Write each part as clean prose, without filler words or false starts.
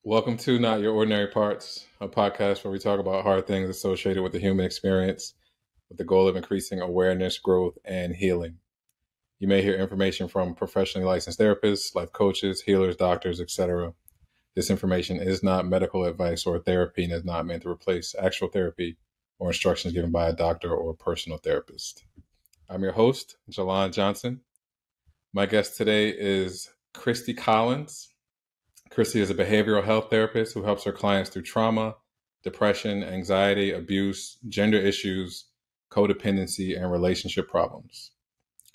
Welcome to Not Your Ordinary Parts, a podcast where we talk about hard things associated with the human experience with the goal of increasing awareness, growth, and healing. You may hear information from professionally licensed therapists, life coaches, healers, doctors, etc. This information is not medical advice or therapy and is not meant to replace actual therapy or instructions given by a doctor or personal therapist. I'm your host, Jalon Johnson. My guest today is Christy Collins. Christy is a behavioral health therapist who helps her clients through trauma, depression, anxiety, abuse, gender issues, codependency, and relationship problems.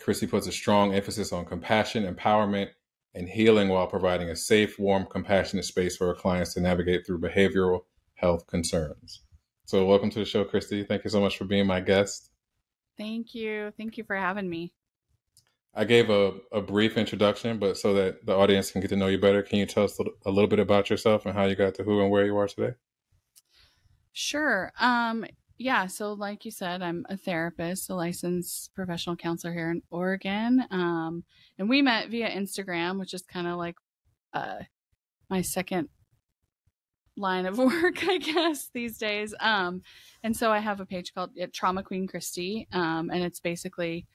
Christy puts a strong emphasis on compassion, empowerment, and healing while providing a safe, warm, compassionate space for her clients to navigate through behavioral health concerns. So welcome to the show, Christy. Thank you so much for being my guest. Thank you. Thank you for having me. I gave a brief introduction, but so that the audience can get to know you better, can you tell us a little bit about yourself and how you got to who and where you are today? Sure. Yeah, so like you said, I'm a therapist, a licensed professional counselor here in Oregon. And we met via Instagram, which is kind of like my second line of work, I guess, these days. And so I have a page called Trauma Queen Christy. And it's basically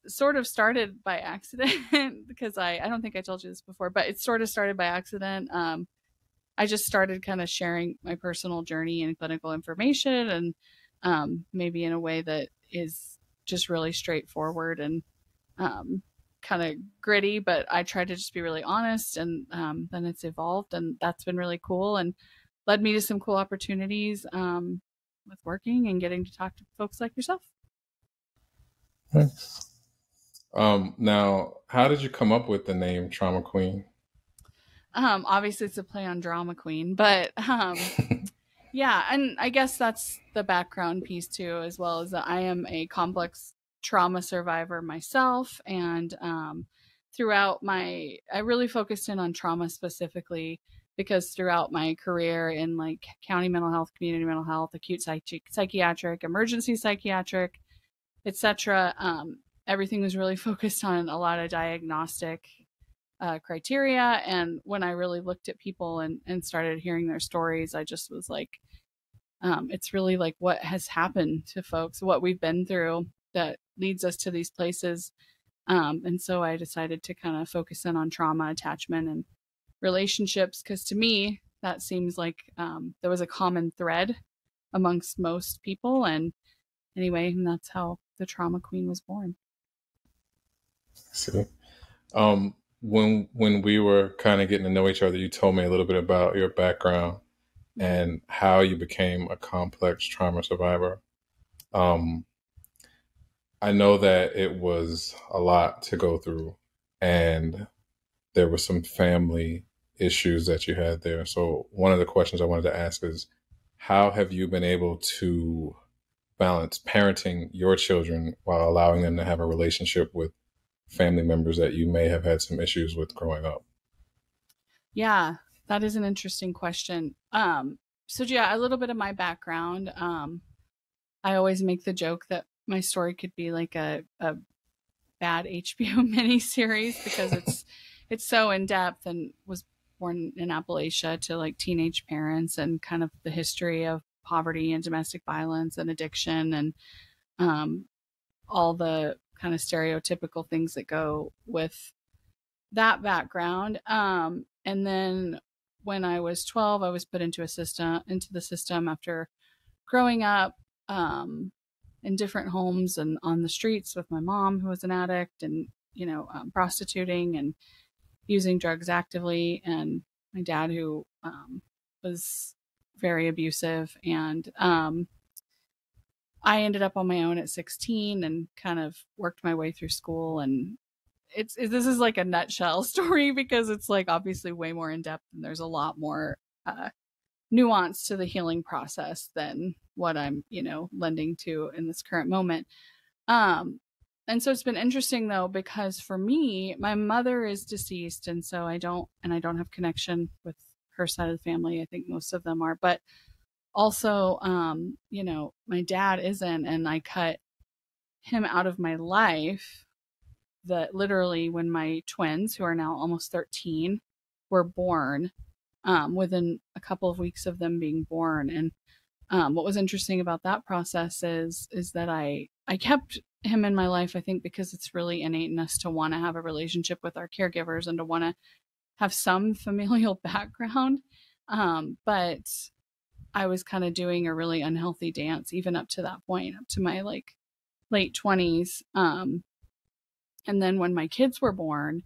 sort of started by accident because I don't think I told you this before, but it sort of started by accident. I just started kind of sharing my personal journey and clinical information and maybe in a way that is just really straightforward and kind of gritty, but I try to just be really honest, and then it's evolved, and that's been really cool and led me to some cool opportunities with working and getting to talk to folks like yourself. Thanks. Now, how did you come up with the name Trauma Queen? Obviously it's a play on drama queen, but yeah, and I guess that's the background piece too, as well as that I am a complex trauma survivor myself, and I really focused in on trauma specifically because throughout my career in like county mental health, community mental health, acute psychiatric, emergency psychiatric, etc., everything was really focused on a lot of diagnostic criteria. And when I really looked at people and started hearing their stories, I just was like, it's really like what has happened to folks, what we've been through that leads us to these places. And so I decided to kind of focus in on trauma, attachment, and relationships, because to me, that seems like there was a common thread amongst most people. And anyway, and that's how the Trauma Queen was born. See, when we were kind of getting to know each other, you told me a little bit about your background and how you became a complex trauma survivor. I know that it was a lot to go through, and there were some family issues that you had there. So one of the questions I wanted to ask is, how have you been able to balance parenting your children while allowing them to have a relationship with family members that you may have had some issues with growing up? Yeah, that is an interesting question. So yeah, a little bit of my background. I always make the joke that my story could be like a bad HBO miniseries because it's so in depth, and was born in Appalachia to like teenage parents, and kind of the history of poverty and domestic violence and addiction, and all the kind of stereotypical things that go with that background. And then when I was 12, I was put into the system after growing up in different homes and on the streets with my mom, who was an addict, and prostituting and using drugs actively, and my dad, who was very abusive. And I ended up on my own at 16 and kind of worked my way through school. And this is like a nutshell story because it's like obviously way more in depth, and there's a lot more nuance to the healing process than what I'm, lending to in this current moment. And so it's been interesting though, because for me, my mother is deceased, and so I don't have connection with her side of the family. I think most of them are, but also, my dad isn't, and I cut him out of my life that literally when my twins, who are now almost 13, were born. within a couple of weeks of them being born. And what was interesting about that process is that I kept him in my life, I think, because it's really innate in us to want to have a relationship with our caregivers and to want to have some familial background. But I was kind of doing a really unhealthy dance even up to that point, up to my like late 20s. And then when my kids were born,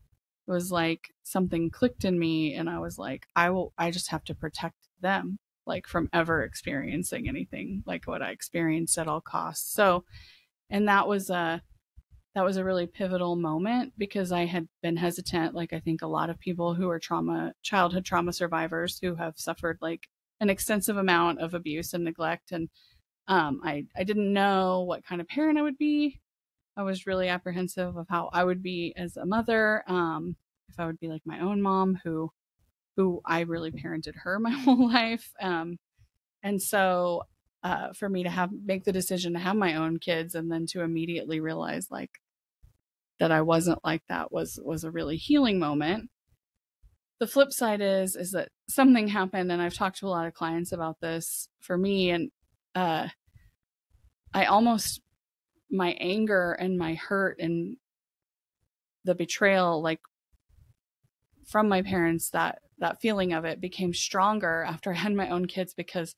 it was like something clicked in me, and I was like, I just have to protect them, like from ever experiencing anything like what I experienced at all costs. So, and that was a really pivotal moment because I had been hesitant, like I think a lot of people who are childhood trauma survivors who have suffered like an extensive amount of abuse and neglect. And I didn't know what kind of parent I would be. I was really apprehensive of how I would be as a mother, if I would be like my own mom, who I really parented her my whole life. And so for me to make the decision to have my own kids and then to immediately realize like that I wasn't like that was a really healing moment. The flip side is that something happened, and I've talked to a lot of clients about this for me, and my anger and my hurt and the betrayal, like from my parents, that feeling of it became stronger after I had my own kids because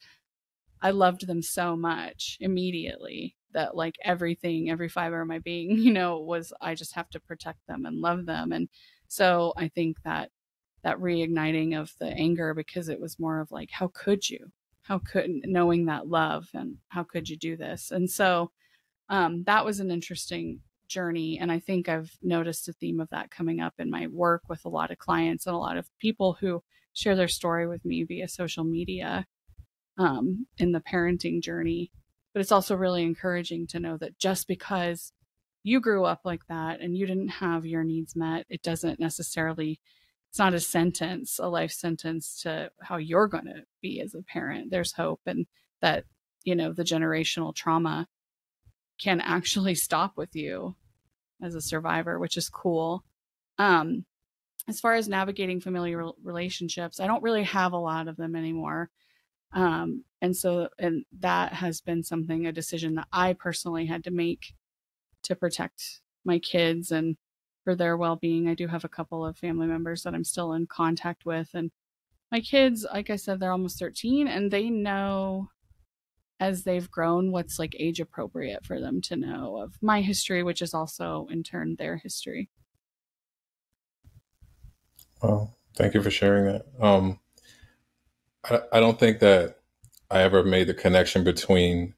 I loved them so much immediately that like every fiber of my being, was I just have to protect them and love them. And so I think that reigniting of the anger, because it was more of like, how could you, knowing that love, and how could you do this? And so that was an interesting journey. And I think I've noticed a theme of that coming up in my work with a lot of clients and a lot of people who share their story with me via social media in the parenting journey. But it's also really encouraging to know that just because you grew up like that and you didn't have your needs met, it doesn't necessarily, it's not a life sentence to how you're going to be as a parent. There's hope, and that, the generational trauma can actually stop with you as a survivor, which is cool. As far as navigating familiar relationships, I don't really have a lot of them anymore. And that has been a decision that I personally had to make to protect my kids and for their well-being. I do have a couple of family members that I'm still in contact with, and my kids, like I said, they're almost 13, and they know as they've grown what's like age appropriate for them to know of my history, which is also in turn their history. Well, thank you for sharing that. I don't think that I ever made the connection between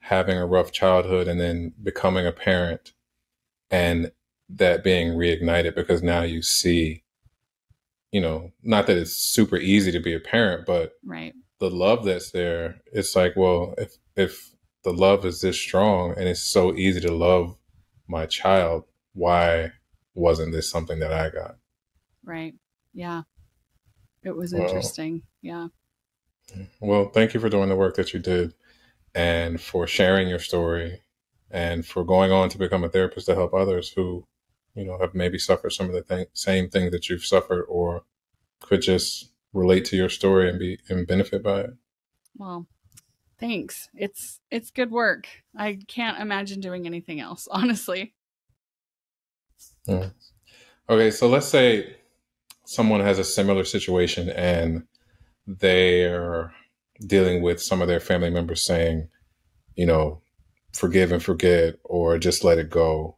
having a rough childhood and then becoming a parent and that being reignited, because now you see, not that it's super easy to be a parent, but right. The love that's there, it's like, well, if the love is this strong and it's so easy to love my child, why wasn't this something that I got? Right. Yeah. It was interesting. Yeah. Well, thank you for doing the work that you did, and for sharing your story, and for going on to become a therapist to help others who, have maybe suffered some of the same things that you've suffered, or could just relate to your story and benefit by it. Well, thanks. It's good work. I can't imagine doing anything else, honestly. Yeah. Okay, so let's say someone has a similar situation and they're dealing with some of their family members saying, forgive and forget, or just let it go.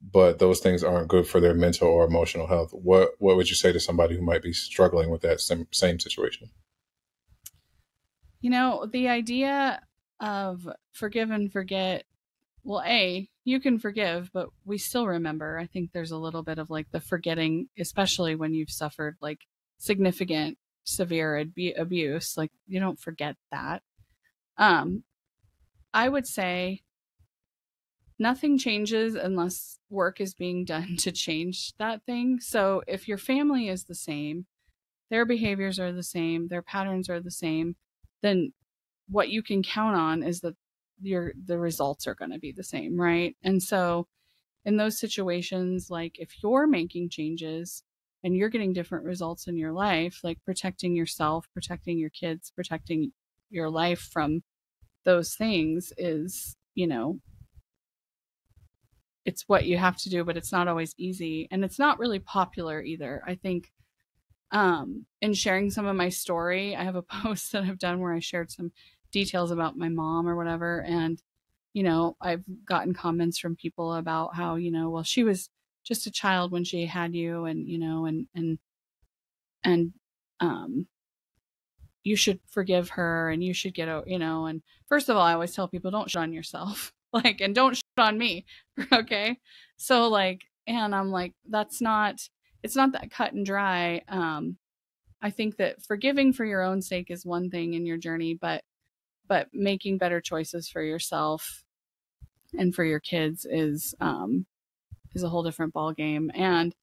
But those things aren't good for their mental or emotional health. What would you say to somebody who might be struggling with that same situation? The idea of forgive and forget, well, you can forgive, but we still remember. I think there's a little bit of like the forgetting, especially when you've suffered like significant, severe abuse. Like you don't forget that. I would say nothing changes unless work is being done to change that thing. So if your family is the same, their behaviors are the same, their patterns are the same, then what you can count on is that the results are going to be the same, right? And so in those situations, like if you're making changes, and you're getting different results in your life, like protecting yourself, protecting your kids, protecting your life from those things is, it's what you have to do, but it's not always easy. And it's not really popular either. I think in sharing some of my story, I have a post that I've done where I shared some details about my mom or whatever. And, I've gotten comments from people about how, well, she was just a child when she had you, and, and, you should forgive her, and you should get, and first of all, I always tell people, don't shit on yourself, like, and don't shit on me. Okay. So like, and I'm like, it's not that cut and dry. I think that forgiving for your own sake is one thing in your journey, but making better choices for yourself and for your kids is a whole different ball game. And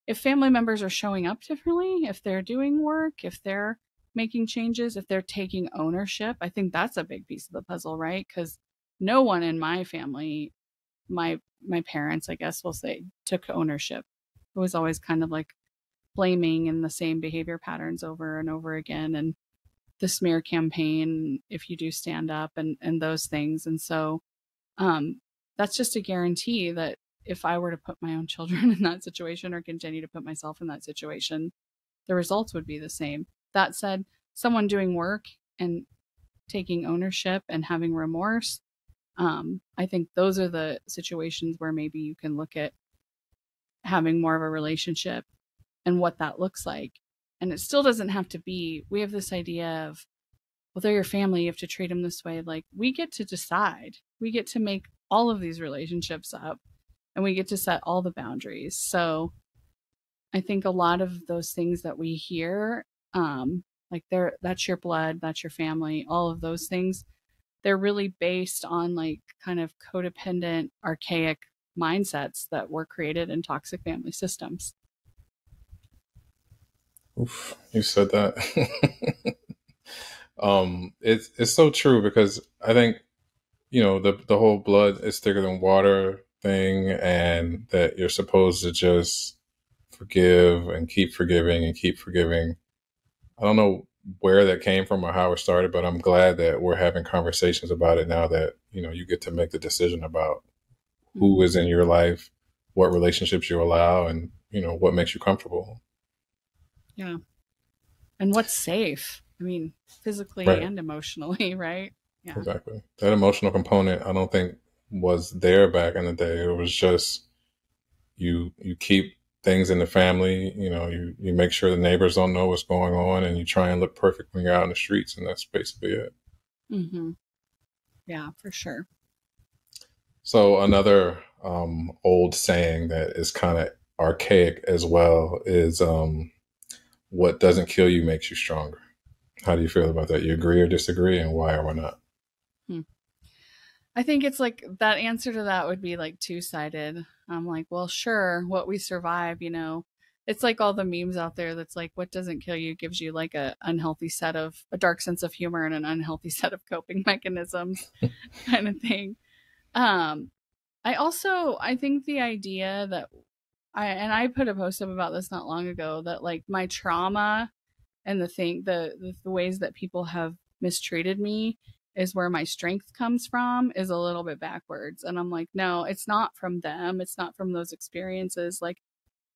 if family members are showing up differently, if they're doing work, if they're making changes, if they're taking ownership, I think that's a big piece of the puzzle, right? Because no one in my family, my parents, I guess we'll say, took ownership. It was always kind of like blaming and the same behavior patterns over and over again, and the smear campaign if you do stand up, and those things. And so that's just a guarantee that if I were to put my own children in that situation, or continue to put myself in that situation, the results would be the same. That said, someone doing work and taking ownership and having remorse, I think those are the situations where maybe you can look at having more of a relationship and what that looks like. And it still doesn't have to be, we have this idea of, well, they're your family, you have to treat them this way. Like, we get to decide. We get to make all of these relationships up, and we get to set all the boundaries. So I think a lot of those things that we hear, like that's your blood, that's your family, all of those things, they're really based on like kind of codependent, archaic mindsets that were created in toxic family systems. Oof, you said that. It's so true, because I think, the whole blood is thicker than water thing, and that you're supposed to just forgive and keep forgiving and keep forgiving. I don't know where that came from or how it started, but I'm glad that we're having conversations about it now that, you get to make the decision about who is in your life, what relationships you allow, and, what makes you comfortable. Yeah. And what's safe? I mean, physically Right. and emotionally, right? Yeah. Exactly. That emotional component, I don't think was there back in the day. It was just you keep things in the family, you make sure the neighbors don't know what's going on, and you try and look perfect when you're out in the streets, and that's basically it. Mm-hmm. Yeah, for sure. So another old saying that is kind of archaic as well is what doesn't kill you makes you stronger. How do you feel about that? You agree or disagree, and why or why not? I think it's like that answer to that would be like two-sided. I'm like, well, sure, what we survive, it's like all the memes out there that's like, what doesn't kill you gives you like a dark sense of humor and an unhealthy set of coping mechanisms kind of thing. I think the idea that I put a post up about this not long ago, that like my trauma and the ways that people have mistreated me is where my strength comes from, is a little bit backwards. And I'm like, no, it's not from them. It's not from those experiences. Like,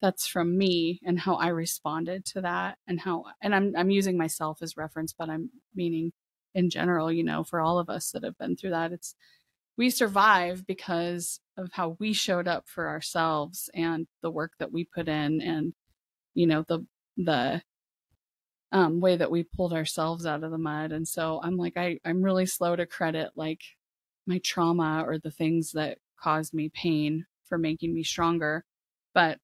that's from me and how I responded to that, and I'm using myself as reference, but I'm meaning in general, for all of us that have been through that. We survive because of how we showed up for ourselves and the work that we put in, and the way that we pulled ourselves out of the mud. And so I'm like, I'm really slow to credit like my trauma or the things that caused me pain for making me stronger. But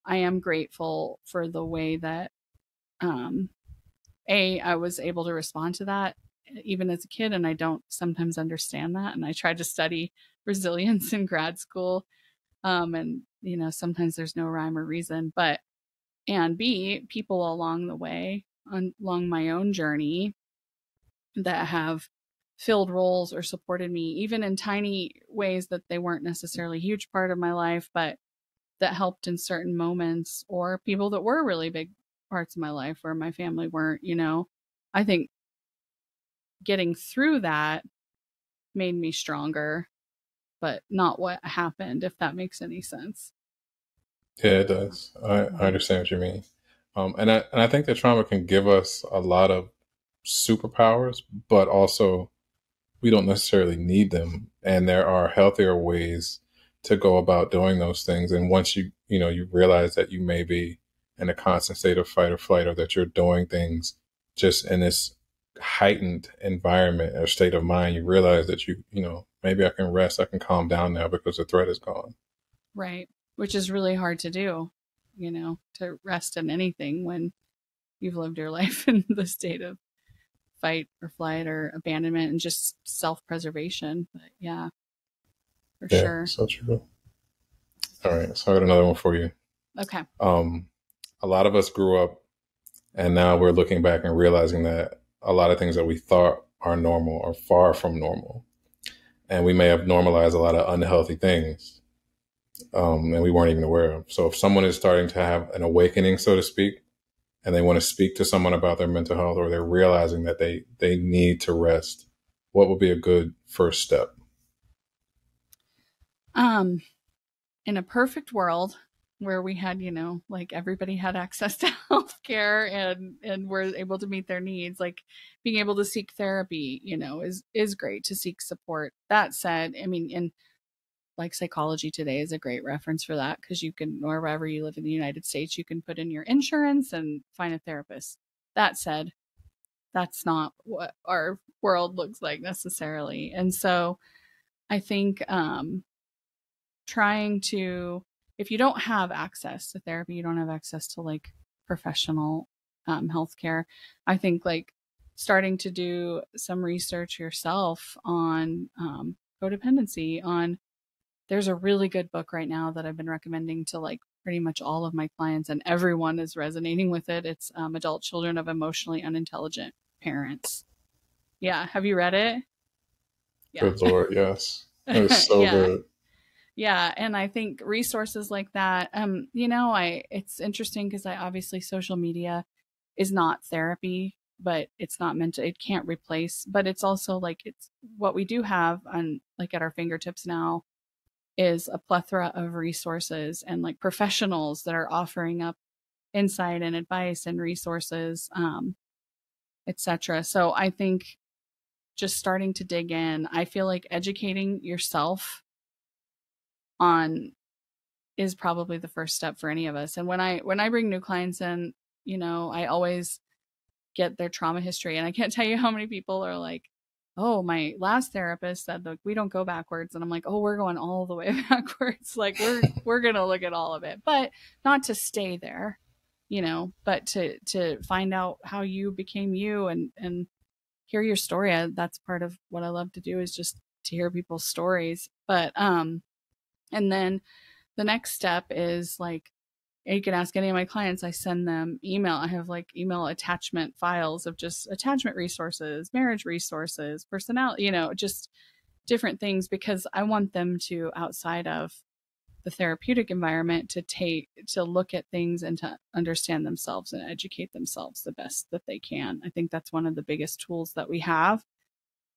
I am grateful for the way that I was able to respond to that even as a kid. And I don't sometimes understand that. And I tried to study resilience in grad school. And, sometimes there's no rhyme or reason, and B, people along the way, along my own journey, that have filled roles or supported me, even in tiny ways that they weren't necessarily a huge part of my life, but that helped in certain moments, or people that were really big parts of my life where my family weren't, I think getting through that made me stronger, but not what happened, if that makes any sense. Yeah, it does. I understand what you mean. And I think that trauma can give us a lot of superpowers, but also we don't necessarily need them. And there are healthier ways to go about doing those things. And once you realize that you may be in a constant state of fight or flight, or that you're doing things just in this heightened environment or state of mind, you realize that maybe I can rest, I can calm down now because the threat is gone. Right. Which is really hard to do, to rest in anything when you've lived your life in the state of fight or flight or abandonment and just self-preservation. But yeah, for sure. So true. All right. So I got another one for you. Okay. A lot of us grew up, and now we're looking back and realizing that a lot of things that we thought are normal are far from normal. And we may have normalized a lot of unhealthy things, and we weren't even aware of. So if someone is starting to have an awakening, so to speak, and they want to speak to someone about their mental health, or they're realizing that they need to rest, what would be a good first step? In a perfect world where we had, like everybody had access to healthcare and were able to meet their needs, like being able to seek therapy, is great, to seek support. That said, I mean, in like Psychology Today is a great reference for that, because you can, or wherever you live in the United States, you can put in your insurance and find a therapist. That said, that's not what our world looks like necessarily. And so I think trying to, if you don't have access to therapy, you don't have access to like professional healthcare, I think like starting to do some research yourself on codependency. There's a really good book right now that I've been recommending to like pretty much all of my clients, and everyone is resonating with it. It's Adult Children of Emotionally Unintelligent Parents. Yeah. Have you read it? Yeah. Good Lord, yes. It was so good. Yeah. And I think resources like that, it's interesting because obviously social media is not therapy, but it's not meant to, it can't replace, but it's also like, it's what we do have on like at our fingertips now is a plethora of resources and like professionals that are offering up insight and advice and resources, etc. So I think just starting to dig in, I feel like educating yourself on is probably the first step for any of us. And when I bring new clients in, I always get their trauma history, and I can't tell you how many people are like, oh, my last therapist said, look, we don't go backwards. And I'm like, oh, we're going all the way backwards. Like we're going to look at all of it, but not to stay there, but to find out how you became you and hear your story. That's part of what I love to do, is just to hear people's stories. But, and then the next step is like, you can ask any of my clients, I send them email. I have like email attachment files of just attachment resources, marriage resources, personality, just different things, because I want them to, outside of the therapeutic environment, to look at things and to understand themselves and educate themselves the best that they can. I think that's one of the biggest tools that we have.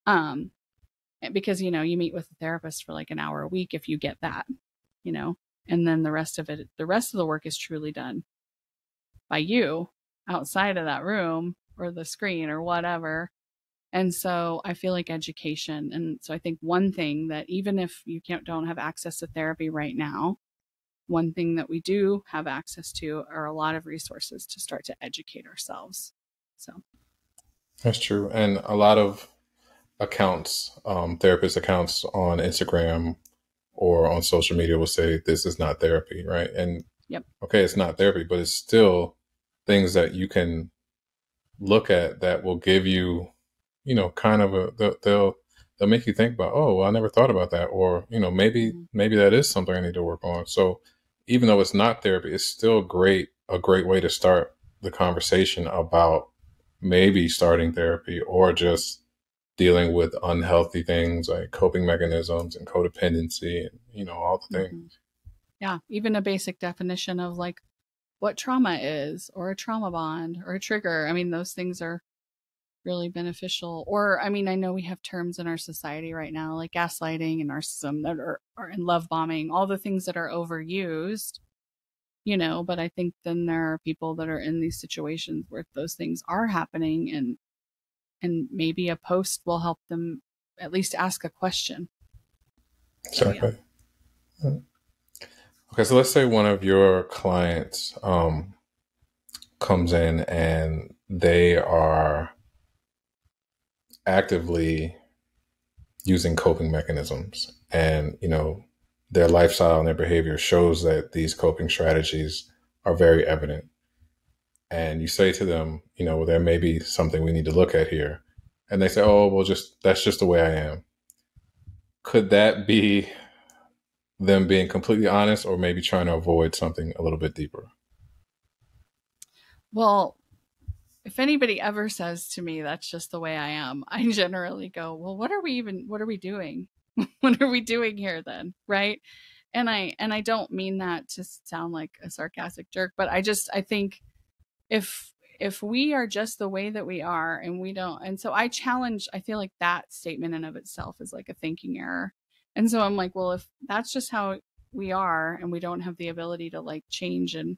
Because, you meet with a therapist for like an hour a week if you get that, and then the rest of the work is truly done by you outside of that room or the screen or whatever. And so I feel like education. And so I think one thing that, even if you don't have access to therapy right now, one thing that we do have access to are a lot of resources to start to educate ourselves. So that's true. And a lot of accounts, therapist accounts on Instagram or on social media will say this is not therapy, right? And yep. Okay, it's not therapy, but it's still things that you can look at that will give you, kind of they'll make you think about, oh, well, I never thought about that, or maybe that is something I need to work on. So even though it's not therapy, it's still a great way to start the conversation about maybe starting therapy, or just dealing with unhealthy things like coping mechanisms and codependency and, all the things. Yeah. Even a basic definition of like what trauma is, or a trauma bond, or a trigger. I mean, those things are really beneficial. Or, I mean, I know we have terms in our society right now like gaslighting and narcissism that are and love bombing, all the things that are overused, but I think then there are people that are in these situations where those things are happening, and maybe a post will help them at least ask a question. Exactly. So, yeah. Okay, so let's say one of your clients comes in and they are actively using coping mechanisms, and their lifestyle and their behavior shows that these coping strategies are very evident. And you say to them, well, there may be something we need to look at here, and they say, oh, well, that's just the way I am. Could that be them being completely honest, or maybe trying to avoid something a little bit deeper? Well, if anybody ever says to me, that's just the way I am, I generally go, well, what are we doing? What are we doing here then? Right. And I don't mean that to sound like a sarcastic jerk, but I think if we are just the way that we are, and we don't, and so I feel like that statement in of itself is like a thinking error. And so I'm like, well, if that's just how we are and we don't have the ability to like change and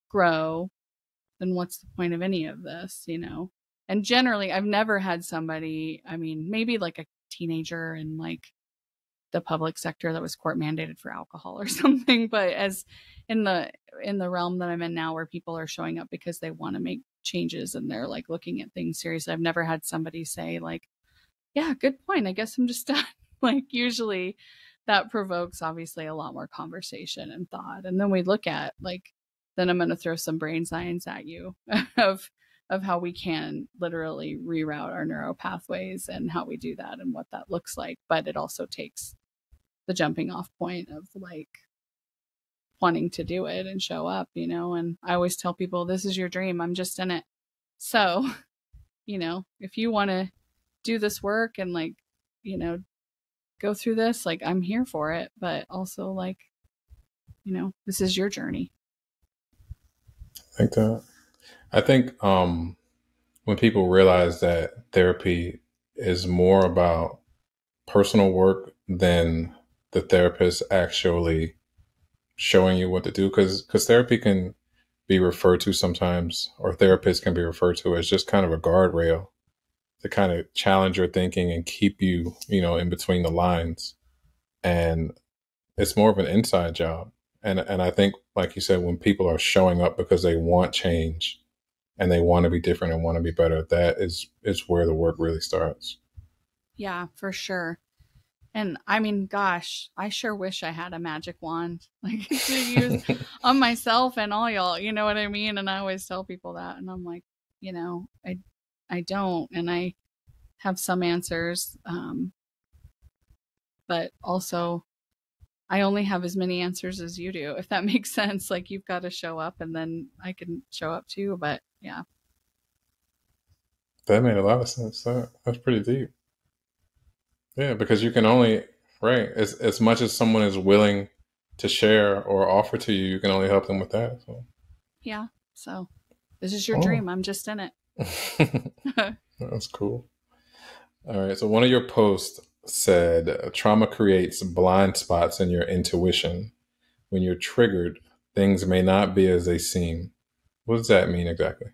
grow, then what's the point of any of this, And generally, I've never had somebody, I mean, maybe like a teenager in like the public sector that was court mandated for alcohol or something, but as in the realm that I'm in now, where people are showing up because they want to make changes and they're like looking at things seriously, I've never had somebody say like, yeah, good point, I guess I'm just done. Like, usually that provokes obviously a lot more conversation and thought, and then we look at like, then I'm going to throw some brain science at you of how we can literally reroute our neural pathways and how we do that and what that looks like. But it also takes the jumping off point of like wanting to do it and show up, and I always tell people, this is your dream, I'm just in it. So, if you want to do this work and like, go through this, like, I'm here for it, but also like, this is your journey. I think when people realize that therapy is more about personal work than the therapist actually showing you what to do, because therapy can be referred to sometimes, or therapists can be referred to as just kind of a guardrail to kind of challenge your thinking and keep you, in between the lines. And it's more of an inside job. And I think, like you said, when people are showing up because they want change and they want to be different and want to be better, that is where the work really starts. Yeah, for sure. And I mean, gosh, I sure wish I had a magic wand like to use on myself and all y'all, you know what I mean? And I always tell people that, and I'm like, I don't, and I have some answers, but also I only have as many answers as you do, if that makes sense. Like, you've got to show up and then I can show up too. But yeah. That made a lot of sense. That's pretty deep. Yeah, because you can only, right, as much as someone is willing to share or offer to you, you can only help them with that. So. Yeah. So this is your dream. I'm just in it. That's cool. All right. So one of your posts said, trauma creates blind spots in your intuition. When you're triggered, things may not be as they seem. What does that mean exactly?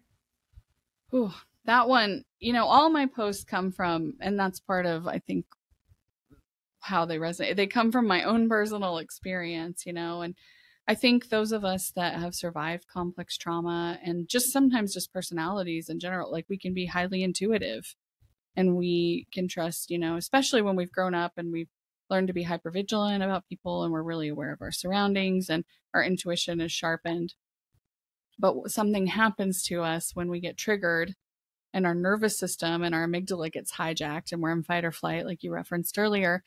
Ooh, that one, all my posts come from, and that's part of, I think, how they resonate. They come from my own personal experience, and I think those of us that have survived complex trauma, and just sometimes just personalities in general, like, we can be highly intuitive, and we can trust, especially when we've grown up and we've learned to be hypervigilant about people, and we're really aware of our surroundings, and our intuition is sharpened. But something happens to us when we get triggered, and our nervous system and our amygdala gets hijacked, and we're in fight or flight, like you referenced earlier.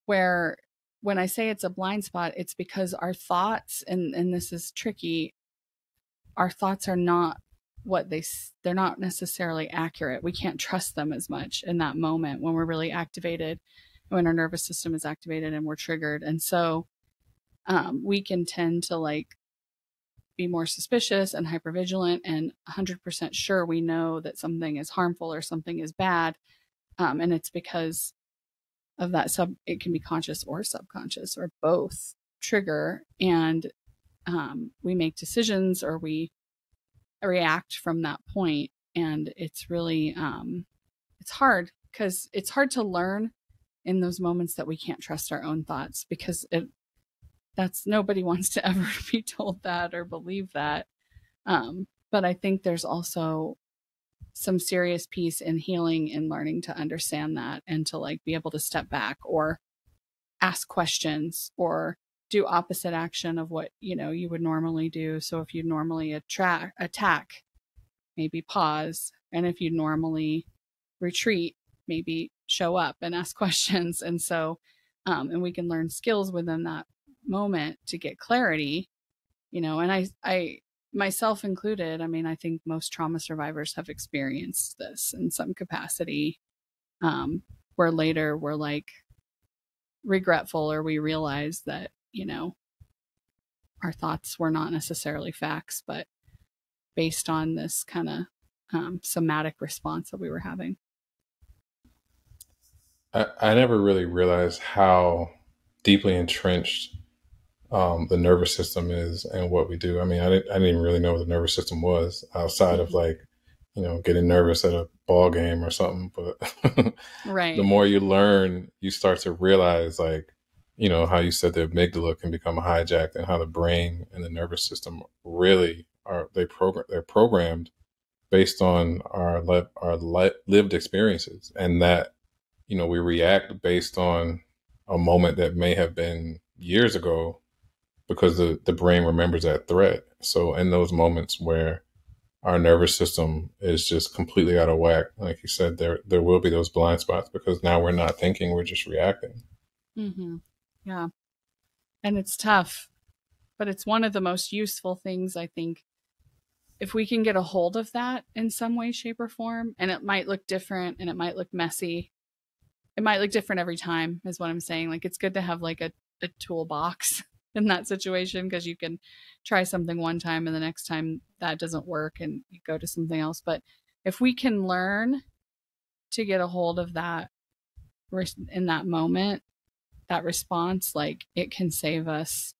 Where when I say it's a blind spot, it's because our thoughts, and this is tricky, our thoughts are not they're not necessarily accurate. We can't trust them as much in that moment when we're really activated, when our nervous system is activated and we're triggered. And so we can tend to like be more suspicious and hypervigilant and 100% sure we know that something is harmful or something is bad. And it's because of that it can be conscious or subconscious or both trigger. And we make decisions or we react from that point. And it's really, it's hard because it's hard to learn in those moments that we can't trust our own thoughts, because that's nobody wants to ever be told that or believe that. But I think there's also some serious peace in healing and learning to understand that and to like be able to step back or ask questions or do opposite action of what, you know, you would normally do. So if you normally attack, maybe pause. And if you normally retreat, maybe show up and ask questions. And so, and we can learn skills within that moment to get clarity, you know, and I myself included, I mean, I think most trauma survivors have experienced this in some capacity, where later we're like regretful or we realize that, you know, our thoughts were not necessarily facts, but based on this kind of somatic response that we were having. I never really realized how deeply entrenched the nervous system is and what we do. I mean, I didn't even really know what the nervous system was outside of like, you know, getting nervous at a ball game or something. But right. The more you learn, you start to realize, like, you know, how you said the amygdala can become hijacked and how the brain and the nervous system really are, they're programmed based on our lived experiences, and that, you know, we react based on a moment that may have been years ago because the brain remembers that threat. So in those moments where our nervous system is just completely out of whack, like you said, there will be those blind spots because now we're not thinking, we're just reacting. Mm-hmm. Yeah. And it's tough, but it's one of the most useful things, I think, if we can get a hold of that in some way, shape, or form. And it might look different and it might look messy. It might look different every time, is what I'm saying. Like, it's good to have like a toolbox in that situation, because you can try something one time and the next time that doesn't work and you go to something else. But if we can learn to get a hold of that in that moment, that response, like, it can save us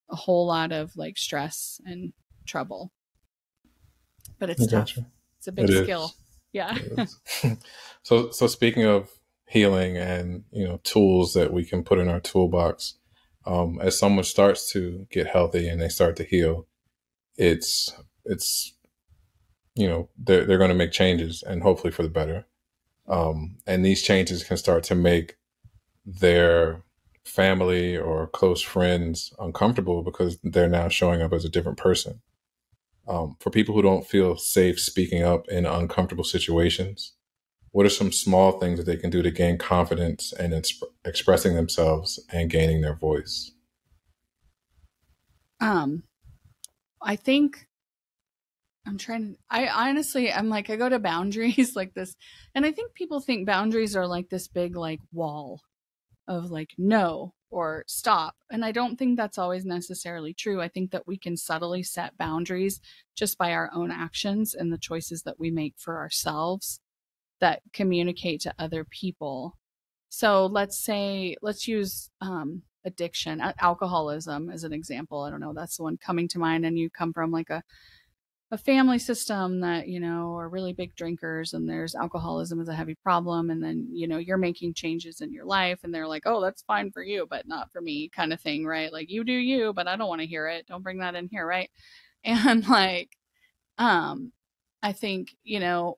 a whole lot of like stress and trouble. But it's tough. It's a big skill. Yeah. So speaking of healing and, you know, tools that we can put in our toolbox, as someone starts to get healthy and they start to heal, it's you know, they're going to make changes, and hopefully for the better. And these changes can start to make their family or close friends uncomfortable because they're now showing up as a different person. For people who don't feel safe speaking up in uncomfortable situations, what are some small things that they can do to gain confidence and expressing themselves and gaining their voice? I think I honestly, I'm like, I go to boundaries like this. And I think people think boundaries are like this big, like, wall of like, no, or stop. And I don't think that's always necessarily true. I think that we can subtly set boundaries just by our own actions and the choices that we make for ourselves that communicate to other people. So let's use addiction, alcoholism as an example. I don't know, that's the one coming to mind. And you come from like a family system that, you know, are really big drinkers, and there's alcoholism as a heavy problem. And then, you know, you're making changes in your life and they're like, oh, that's fine for you, but not for me, kind of thing, right? Like, you do you, but I don't want to hear it. Don't bring that in here, right? And like, I think, you know,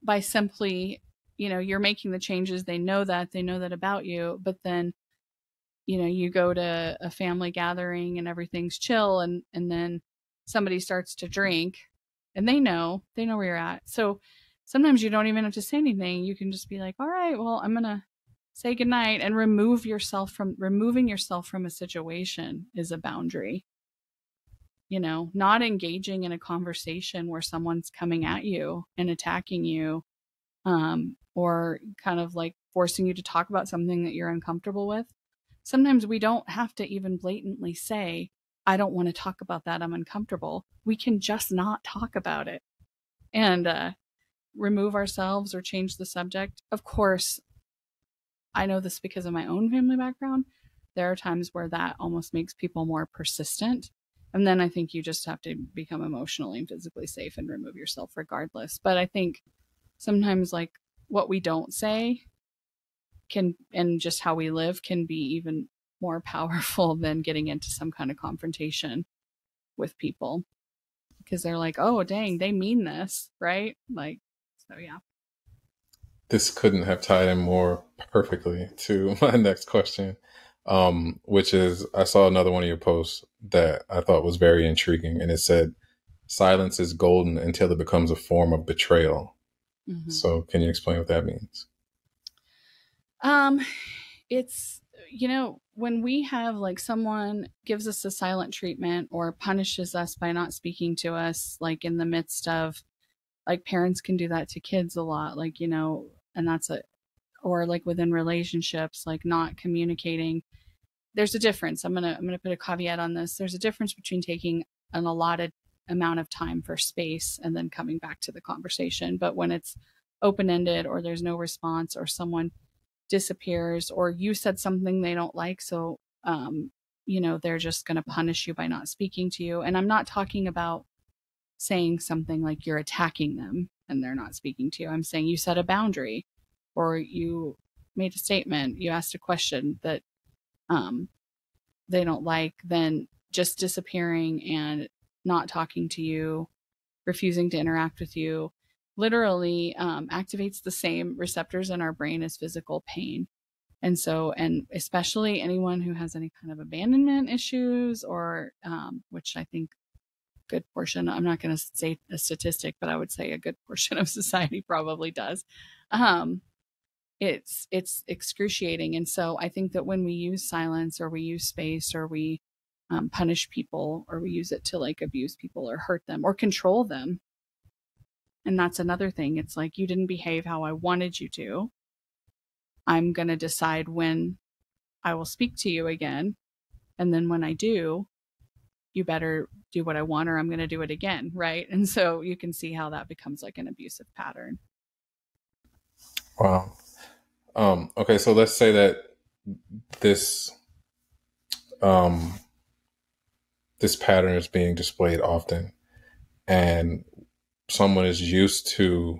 by simply, you know, you're making the changes, they know that about you, but then, you know, you go to a family gathering and everything's chill, and then somebody starts to drink, and they know where you're at. So sometimes you don't even have to say anything. You can just be like, all right, well, I'm going to say goodnight, and removing yourself from a situation is a boundary. You know, not engaging in a conversation where someone's coming at you and attacking you, or kind of like forcing you to talk about something that you're uncomfortable with. sometimes we don't have to even blatantly say, I don't want to talk about that, I'm uncomfortable. We can just not talk about it and remove ourselves or change the subject. Of course, I know this because of my own family background. There are times where that almost makes people more persistent. And then I think you just have to become emotionally and physically safe and remove yourself regardless. But I think sometimes, like, what we don't say can, and just how we live, can be even more powerful than getting into some kind of confrontation with people, because they're like, oh, dang, they mean this, right? Like, so yeah. This couldn't have tied in more perfectly to my next question, which is, I saw another one of your posts that I thought was very intriguing, and it said, silence is golden until it becomes a form of betrayal. Mm-hmm. So can you explain what that means? It's, when we have, like, someone gives us a silent treatment or punishes us by not speaking to us, like in the midst of, like, parents can do that to kids a lot, like, and or like within relationships, like not communicating. There's a difference. I'm going to put a caveat on this. There's a difference between taking an allotted amount of time for space and then coming back to the conversation. But when it's open-ended, or there's no response, or someone disappears, or you said something they don't like, so they're just going to punish you by not speaking to you. And I'm not talking about saying something like you're attacking them and they're not speaking to you. I'm saying you set a boundary, or you made a statement, you asked a question that they don't like, then just disappearing and not talking to you, refusing to interact with you, literally activates the same receptors in our brain as physical pain. And so, and especially anyone who has any kind of abandonment issues, or which I think good portion, I'm not going to say a statistic, but I would say a good portion of society probably does. It's excruciating. And so I think that when we use silence, or we use space, or we punish people, or we use it to, like, abuse people or hurt them or control them. And that's another thing. It's like, you didn't behave how I wanted you to. I'm going to decide when I will speak to you again. And then when I do, you better do what I want, or I'm going to do it again. Right. And so you can see how that becomes like an abusive pattern. Wow. Okay. So let's say that this pattern is being displayed often, and someone is used to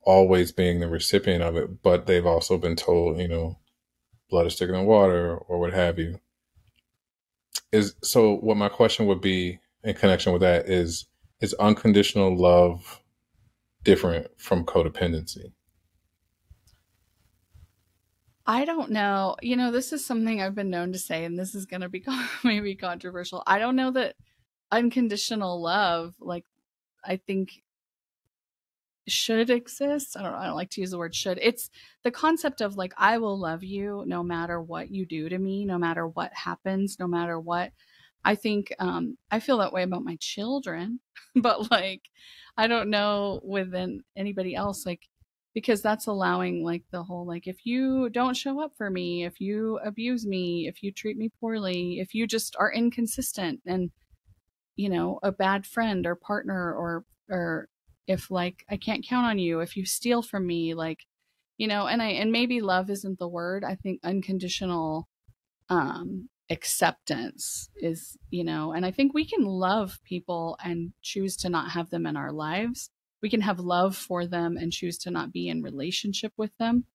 always being the recipient of it, but they've also been told, blood is thicker than water, or what have you. So what my question would be in connection with that is unconditional love different from codependency? I don't know. This is something I've been known to say, and this is going to be maybe controversial. I don't know that unconditional love, like, I think should exist. I don't like to use the word should. It's the concept of, like, I will love you no matter what you do to me, no matter what happens, no matter what. I think I feel that way about my children, but, like, I don't know within anybody else, like, because that's allowing, like, the whole, like, if you don't show up for me, if you abuse me, if you treat me poorly, if you just are inconsistent and, a bad friend or partner, or if, like, I can't count on you, if you steal from me, like, and maybe love isn't the word. I think unconditional acceptance is, and I think we can love people and choose to not have them in our lives. We can have love for them and choose to not be in relationship with them,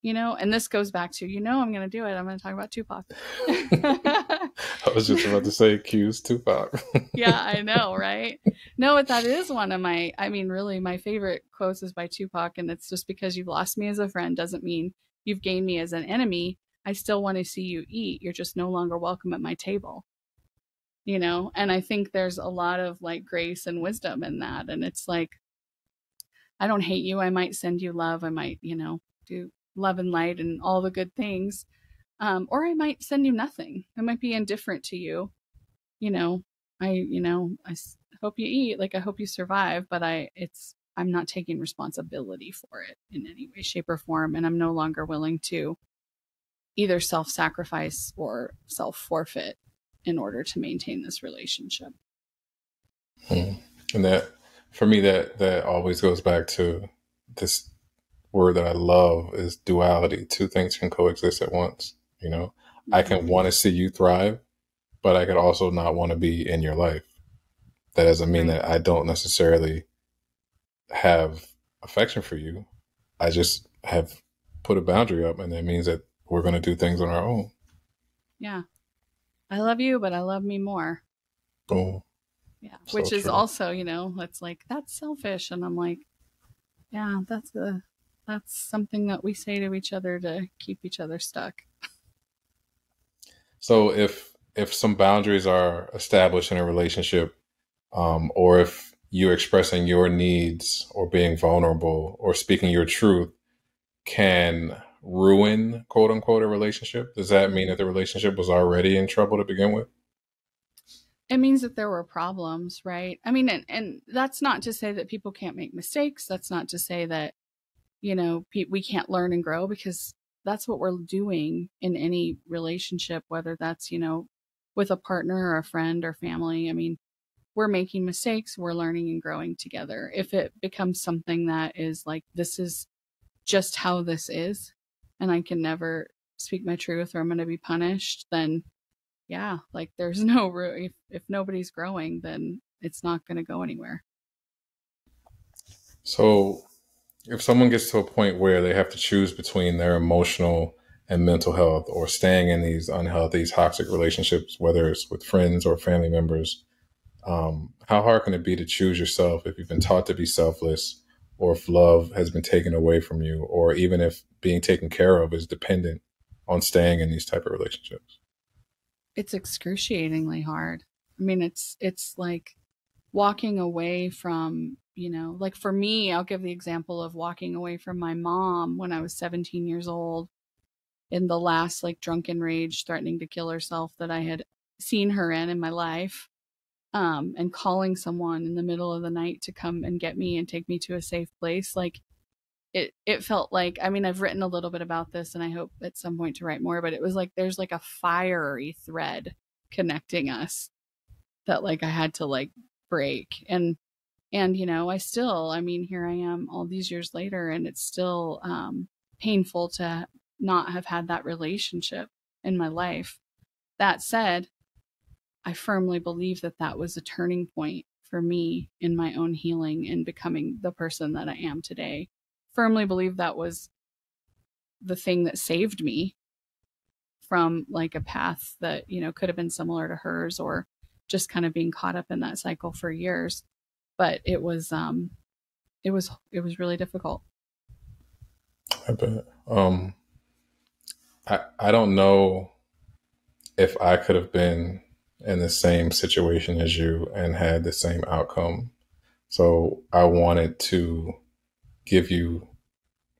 and this goes back to, I'm going to do it. I'm going to talk about Tupac. I was just about to say, accuse Tupac. Yeah, I know, right? No, but that is one of my, really, my favorite quotes is by Tupac. And it's just because you've lost me as a friend doesn't mean you've gained me as an enemy. I still want to see you eat. You're just no longer welcome at my table. And I think there's a lot of, like, grace and wisdom in that. And it's like, I don't hate you. I might send you love. I might, do love and light and all the good things. Or I might send you nothing. I might be indifferent to you. I hope you eat. Like, I hope you survive, but I'm not taking responsibility for it in any way, shape, or form. And I'm no longer willing to either self-sacrifice or self-forfeit in order to maintain this relationship. And that, for me, that always goes back to this word that I love is duality. Two things can coexist at once. I can want to see you thrive, but I could also not want to be in your life. That doesn't mean that I don't necessarily have affection for you. I just have put a boundary up, and that means that we're going to do things on our own. Yeah. I love you, but I love me more. Boom. Yeah. So which is true. Also, it's like, that's selfish. And I'm like, yeah, that's something that we say to each other to keep each other stuck. So if some boundaries are established in a relationship, or if you're expressing your needs or being vulnerable or speaking your truth can ruin, quote unquote, a relationship, does that mean that the relationship was already in trouble to begin with? It means that there were problems, right? I mean, and that's not to say that people can't make mistakes. That's not to say that, we can't learn and grow, because that's what we're doing in any relationship, whether that's, with a partner or a friend or family. I mean, we're making mistakes, we're learning and growing together. If it becomes something that is like, this is just how this is, and I can never speak my truth, or I'm going to be punished, then yeah, like there's no room. If nobody's growing, then it's not going to go anywhere. So if someone gets to a point where they have to choose between their emotional and mental health, or staying in these unhealthy, toxic relationships, whether it's with friends or family members, how hard can it be to choose yourself if you've been taught to be selfless, or if love has been taken away from you, or even if being taken care of is dependent on staying in these type of relationships? It's excruciatingly hard. I mean, it's like walking away from, like for me, I'll give the example of walking away from my mom when I was 17 years old, in the last like drunken rage, threatening to kill herself that I had seen her in my life. And calling someone in the middle of the night to come and get me and take me to a safe place. Like it felt like, I mean, I've written a little bit about this, and I hope at some point to write more, but it was like, there's like a fiery thread connecting us that like I had to like break. And I mean, here I am all these years later, and it's still painful to not have had that relationship in my life. That said, I firmly believe that that was a turning point for me in my own healing and becoming the person that I am today. Firmly believe that was the thing that saved me from like a path that, could have been similar to hers, or just kind of being caught up in that cycle for years. But it was really difficult. I bet. I don't know if I could have been in the same situation as you and had the same outcome. So I wanted to give you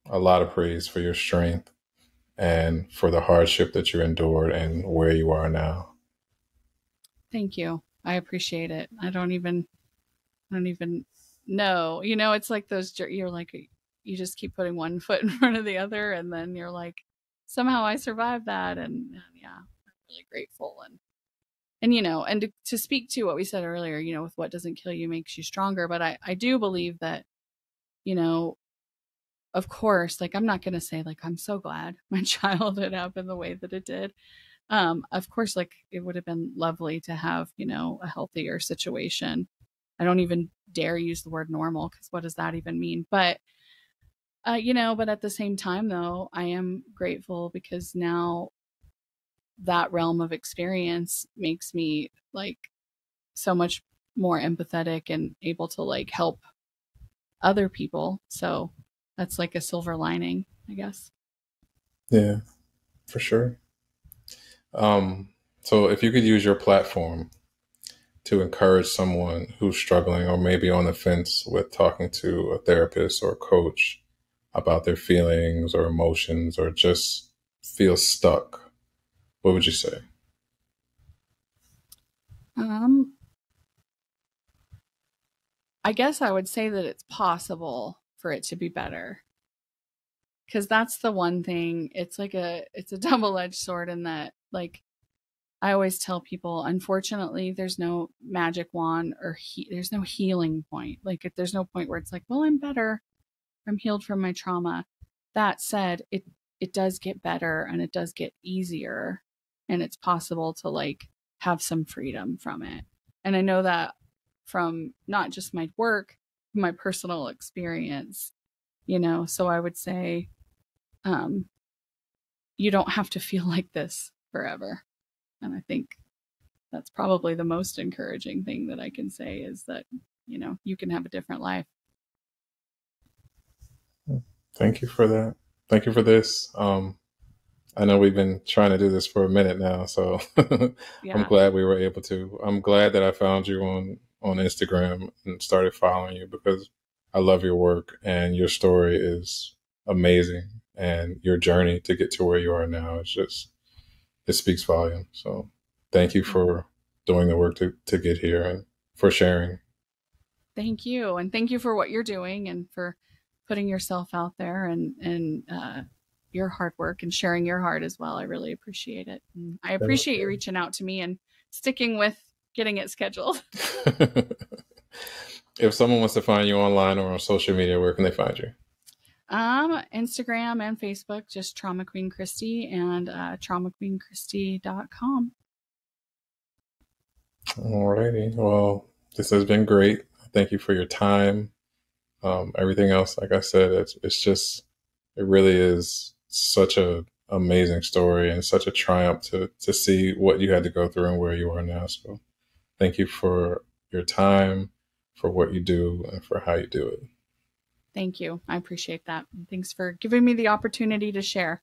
a lot of praise for your strength and for the hardship that you endured and where you are now. Thank you. I appreciate it. I don't even know. It's like those, you're like, you just keep putting one foot in front of the other, and then you're like, somehow I survived that. And yeah, I'm really grateful. And to speak to what we said earlier, with what doesn't kill you makes you stronger. But I do believe that, of course, like, I'm not going to say like, I'm so glad my childhood happened the way that it did. Of course, like, it would have been lovely to have, a healthier situation. I don't even dare use the word normal, because what does that even mean? But, but at the same time, though, I am grateful, because now that realm of experience makes me like so much more empathetic and able to like help other people. So that's like a silver lining, I guess. Yeah, for sure. So if you could use your platform to encourage someone who's struggling or maybe on the fence with talking to a therapist or a coach about their feelings or emotions, or just feel stuck, what would you say? I guess I would say that it's possible for it to be better. Because that's the one thing. It's a double-edged sword in that, like, I always tell people, unfortunately, there's no magic wand or there's no healing point. Like, if there's no point where it's like, well, I'm better, I'm healed from my trauma. That said, it does get better and it does get easier, and it's possible to like have some freedom from it. And I know that from not just my work, my personal experience, So I would say, you don't have to feel like this forever. And I think that's probably the most encouraging thing that I can say is that, you can have a different life. Thank you for that. Thank you for this. I know we've been trying to do this for a minute now, so Yeah. I'm glad we were able to. I'm glad that I found you on Instagram and started following you, because I love your work and your story is amazing, and your journey to get to where you are now is just, it speaks volumes. So thank you for doing the work to get here and for sharing. Thank you. And thank you for what you're doing and for putting yourself out there and your hard work and sharing your heart as well. I really appreciate it. And I appreciate you reaching out to me and sticking with getting it scheduled. If someone wants to find you online or on social media, where can they find you? Instagram and Facebook, just Trauma Queen Christy, and traumaqueenchristy.com. Alrighty. Well, this has been great. Thank you for your time. Everything else, like I said, it really is such a amazing story and such a triumph to see what you had to go through and where you are now. So thank you for your time, for what you do, and for how you do it. Thank you. I appreciate that. Thanks for giving me the opportunity to share.